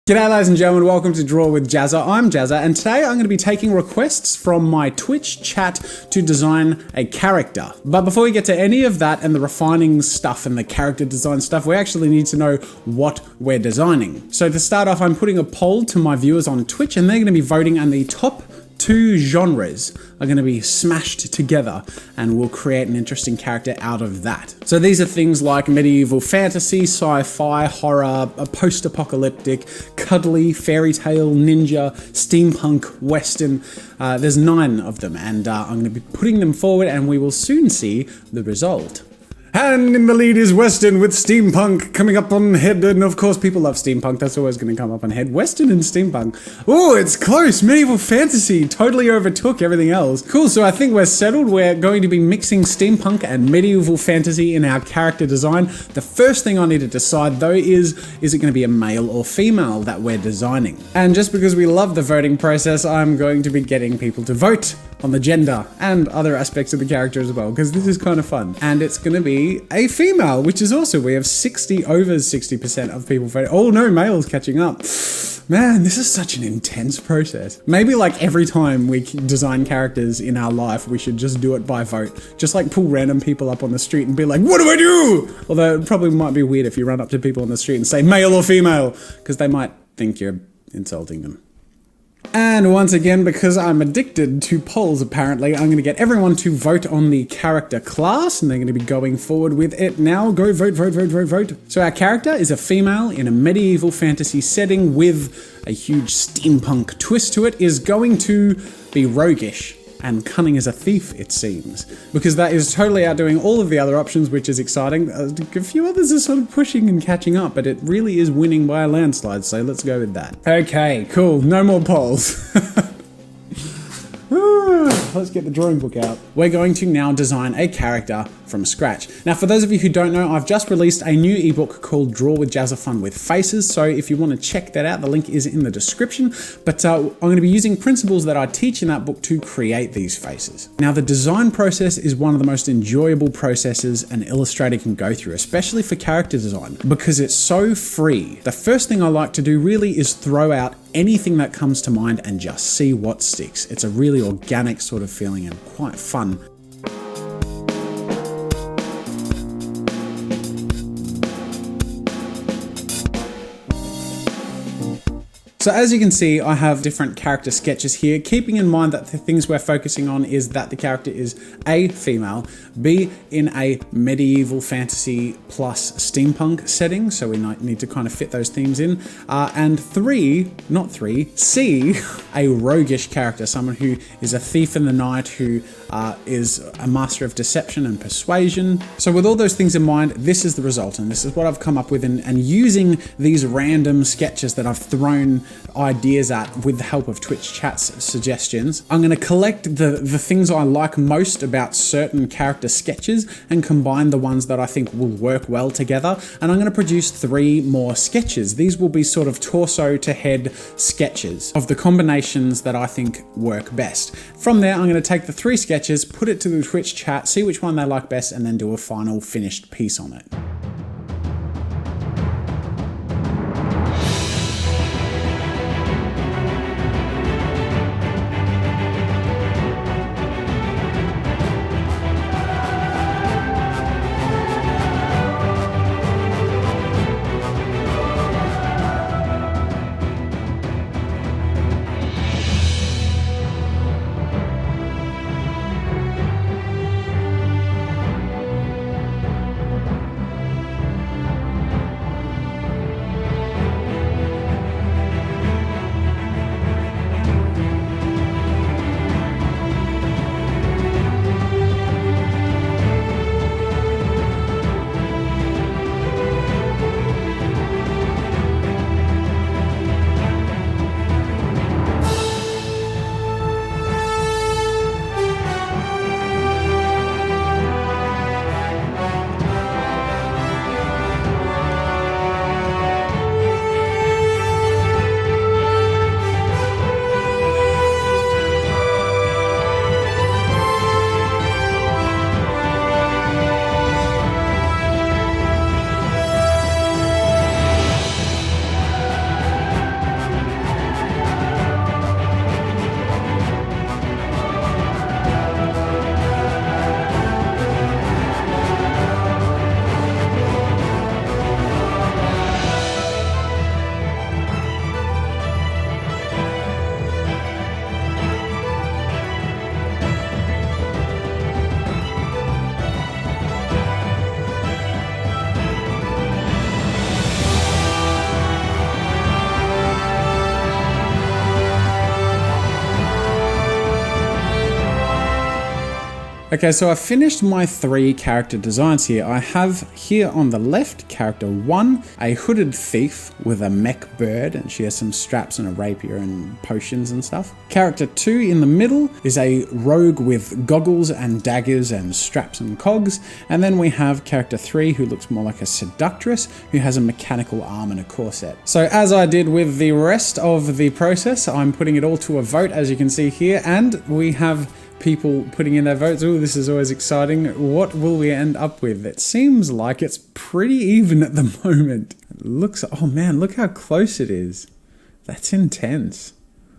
G'day ladies and gentlemen, welcome to Draw with Jazza. I'm Jazza and today I'm going to be taking requests from my Twitch chat to design a character. But before we get to any of that and the refining stuff and the character design stuff, we actually need to know what we're designing. So to start off, I'm putting a poll to my viewers on Twitch and they're going to be voting, and the top two genres are going to be smashed together and we'll create an interesting character out of that. So these are things like medieval fantasy, sci-fi, horror, a post-apocalyptic, cuddly, fairy tale, ninja, steampunk, western. There's 9 of them, and I'm going to be putting them forward and we will soon see the result. And in the lead is Western with Steampunk coming up on head, and of course people love Steampunk, that's always going to come up on head. Western and Steampunk. Oh, it's close. Medieval Fantasy totally overtook everything else. Cool, so I think we're settled. We're going to be mixing Steampunk and Medieval Fantasy in our character design. The first thing I need to decide though is it going to be a male or female that we're designing? And just because we love the voting process, I'm going to be getting people to vote on the gender and other aspects of the character as well, because this is kind of fun. And it's going to be a female, which is also, we have over 60% of people voting. Oh no, males catching up. Man, this is such an intense process. Maybe like every time we design characters in our life, we should just do it by vote. Just like pull random people up on the street and be like, what do I do? Although it probably might be weird if you run up to people on the street and say male or female, because they might think you're insulting them. And once again, because I'm addicted to polls apparently, I'm going to get everyone to vote on the character class, and they're going to be going forward with it now. Go vote, vote, vote, vote, vote. So our character is a female in a medieval fantasy setting with a huge steampunk twist to it, is going to be roguish and cunning as a thief, it seems, because that is totally outdoing all of the other options, which is exciting. A few others are sort of pushing and catching up, but it really is winning by a landslide, so let's go with that. Okay, cool, no more polls. Let's get the drawing book out. We're going to now design a character from scratch. Now, for those of you who don't know, I've just released a new ebook called Draw with Jazza Fun with Faces. So if you want to check that out, the link is in the description. But I'm going to be using principles that I teach in that book to create these faces. Now, the design process is one of the most enjoyable processes an illustrator can go through, especially for character design, because it's so free. The first thing I like to do really is throw out anything that comes to mind and just see what sticks. It's a really organic sort of feeling and quite fun. So as you can see, I have different character sketches here, keeping in mind that the things we're focusing on is that the character is A, female, B, in a medieval fantasy plus steampunk setting, so we need to kind of fit those themes in, and C, a roguish character, someone who is a thief in the night, who is a master of deception and persuasion. So with all those things in mind, this is the result, and this is what I've come up with, and using these random sketches that I've thrown ideas at with the help of Twitch chat's suggestions. I'm going to collect the things I like most about certain character sketches and combine the ones that I think will work well together, and I'm going to produce 3 more sketches. These will be sort of torso to head sketches of the combinations that I think work best. From there, I'm going to take the 3 sketches, put it to the Twitch chat, see which one they like best, and then do a final finished piece on it. Okay, so I finished my 3 character designs here. I have here on the left, character 1, a hooded thief with a mech bird, and she has some straps and a rapier and potions and stuff. Character 2 in the middle is a rogue with goggles and daggers and straps and cogs. And then we have character 3 who looks more like a seductress who has a mechanical arm and a corset. So as I did with the rest of the process, I'm putting it all to a vote, as you can see here, and we have people putting in their votes. Oh, this is always exciting. What will we end up with? It seems like it's pretty even at the moment. It looks, oh man, look how close it is. That's intense.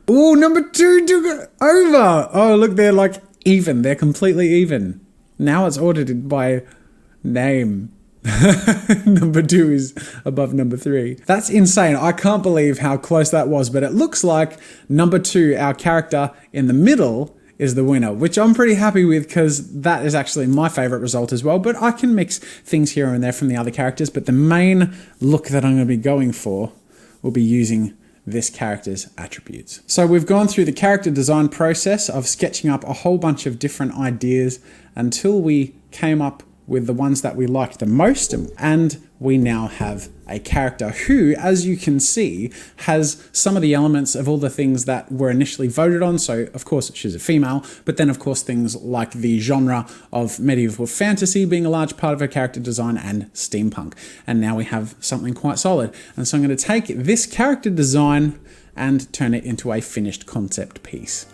Oh, number 2 took it over. Oh, look, they're like even. They're completely even. Now it's ordered by name. Number 2 is above number 3. That's insane. I can't believe how close that was, but it looks like number 2, our character in the middle, is the winner, which I'm pretty happy with because that is actually my favorite result as well, but I can mix things here and there from the other characters, but the main look that I'm going to be going for will be using this character's attributes. So we've gone through the character design process of sketching up a whole bunch of different ideas until we came up with the ones that we liked the most, and we now have a character who, as you can see, has some of the elements of all the things that were initially voted on. So of course she's a female, but then of course things like the genre of medieval fantasy being a large part of her character design, and steampunk. And now we have something quite solid. And so I'm going to take this character design and turn it into a finished concept piece.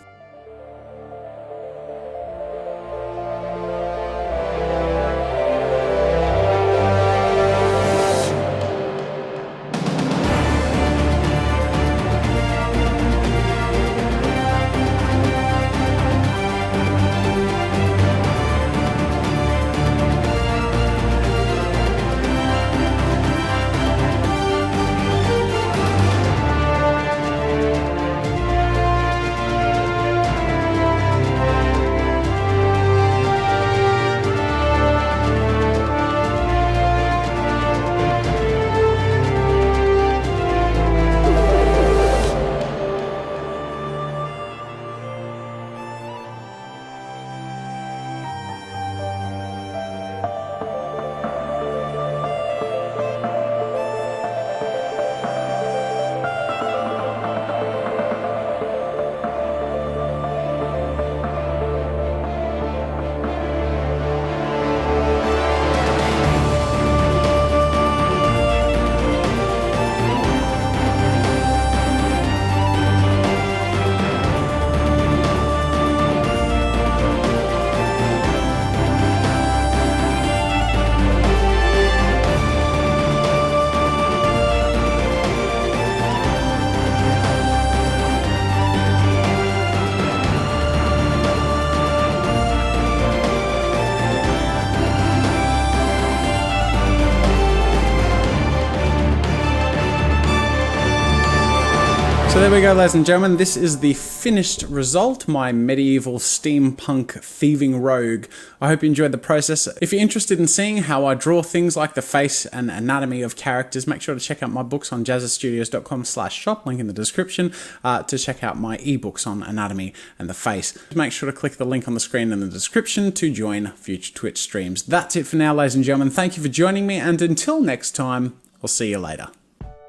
So there we go, ladies and gentlemen, this is the finished result, my medieval steampunk thieving rogue. I hope you enjoyed the process. If you're interested in seeing how I draw things like the face and anatomy of characters, make sure to check out my books on jazzzastudios.com/shop, link in the description, to check out my ebooks on anatomy and the face. Make sure to click the link on the screen in the description to join future Twitch streams. That's it for now, ladies and gentlemen. Thank you for joining me, and until next time, I'll see you later.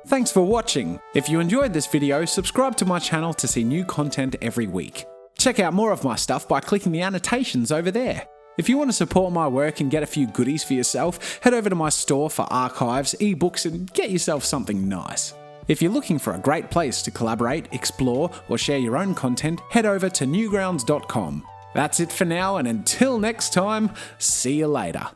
Thanks for watching. If you enjoyed this video, subscribe to my channel to see new content every week. Check out more of my stuff by clicking the annotations over there. If you want to support my work and get a few goodies for yourself, head over to my store for archives, ebooks, and get yourself something nice. If you're looking for a great place to collaborate, explore, or share your own content, head over to newgrounds.com. That's it for now, and until next time, see you later.